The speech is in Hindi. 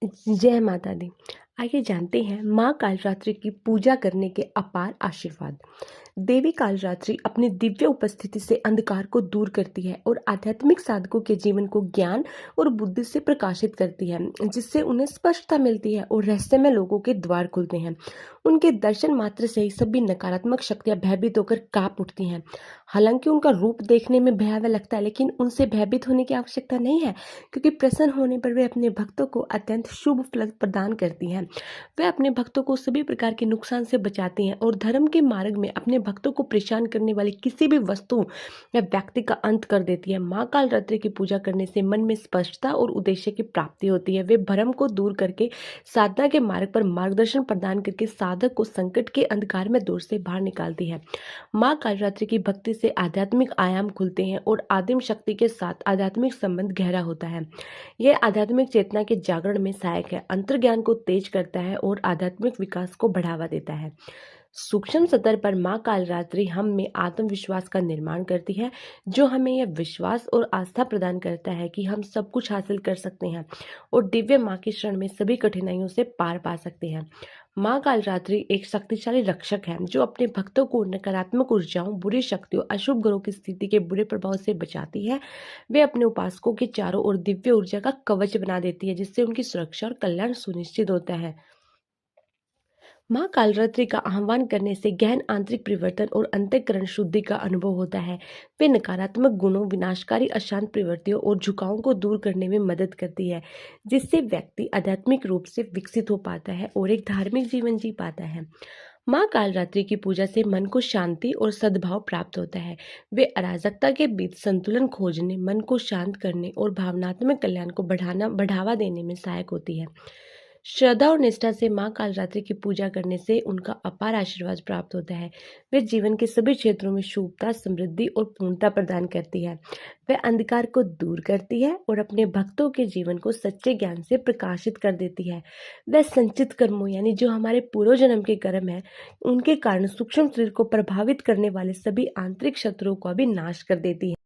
जय माता दी। आइए जानते हैं माँ कालरात्रि की पूजा करने के अपार आशीर्वाद। देवी कालरात्रि अपनी दिव्य उपस्थिति से अंधकार को दूर करती है और आध्यात्मिक साधकों के जीवन को ज्ञान और बुद्धि से प्रकाशित करती है, जिससे उन्हें स्पष्टता मिलती है और रहस्यमय लोगों के द्वार खुलते हैं। उनके दर्शन मात्र से ही सभी नकारात्मक शक्तियां भयभीत होकर कांप उठती हैं। हालांकि उनका रूप देखने में भयावह लगता है, लेकिन उनसे भयभीत होने की आवश्यकता नहीं है, क्योंकि प्रसन्न होने पर वे अपने भक्तों को अत्यंत शुभ फल प्रदान करती हैं। वे अपने भक्तों को सभी प्रकार के नुकसान से बचाती हैं और धर्म के मार्ग में अपने भक्तों को परेशान करने वाली किसी भी वस्तु या व्यक्ति का अंत कर देती है। माँ कालरात्रि की पूजा करने से मन में स्पष्टता और उद्देश्य की प्राप्ति होती है। वे भ्रम को दूर करके साधना के मार्ग पर मार्गदर्शन प्रदान करके साधक को संकट के अंधकार में दूर से बाहर निकालती है। माँ कालरात्रि की भक्ति से आध्यात्मिक आयाम खुलते हैं और आदिम शक्ति के साथ आध्यात्मिक संबंध गहरा होता है। यह आध्यात्मिक चेतना के जागरण में सहायक है, अंतर्ज्ञान को तेज करता है और आध्यात्मिक विकास को बढ़ावा देता है। सूक्ष्म स्तर पर माँ कालरात्रि हम में आत्मविश्वास का निर्माण करती है, जो हमें यह विश्वास और आस्था प्रदान करता है कि हम सब कुछ हासिल कर सकते हैं और दिव्य माँ की शरण में सभी कठिनाइयों से पार पा सकते हैं। माँ कालरात्रि एक शक्तिशाली रक्षक है, जो अपने भक्तों को नकारात्मक ऊर्जाओं, बुरी शक्तियों, अशुभ ग्रहों की स्थिति के बुरे प्रभाव से बचाती है। वे अपने उपासकों के चारों ओर दिव्य ऊर्जा का कवच बना देती है, जिससे उनकी सुरक्षा और कल्याण सुनिश्चित होता है। माँ कालरात्रि का आह्वान करने से गहन आंतरिक परिवर्तन और अंतःकरण शुद्धि का अनुभव होता है। वे नकारात्मक गुणों, विनाशकारी अशांत प्रवृत्तियों और झुकावों को दूर करने में मदद करती है, जिससे व्यक्ति आध्यात्मिक रूप से विकसित हो पाता है और एक धार्मिक जीवन जी पाता है। माँ कालरात्रि की पूजा से मन को शांति और सद्भाव प्राप्त होता है। वे अराजकता के बीच संतुलन खोजने, मन को शांत करने और भावनात्मक कल्याण को बढ़ावा देने में सहायक होती है। श्रद्धा और निष्ठा से माँ कालरात्रि की पूजा करने से उनका अपार आशीर्वाद प्राप्त होता है। वे जीवन के सभी क्षेत्रों में शुभता, समृद्धि और पूर्णता प्रदान करती है। वह अंधकार को दूर करती है और अपने भक्तों के जीवन को सच्चे ज्ञान से प्रकाशित कर देती है। वह संचित कर्मों यानी जो हमारे पूर्व जन्म के कर्म है, उनके कारण सूक्ष्म शरीर को प्रभावित करने वाले सभी आंतरिक शत्रुओं का भी नाश कर देती है।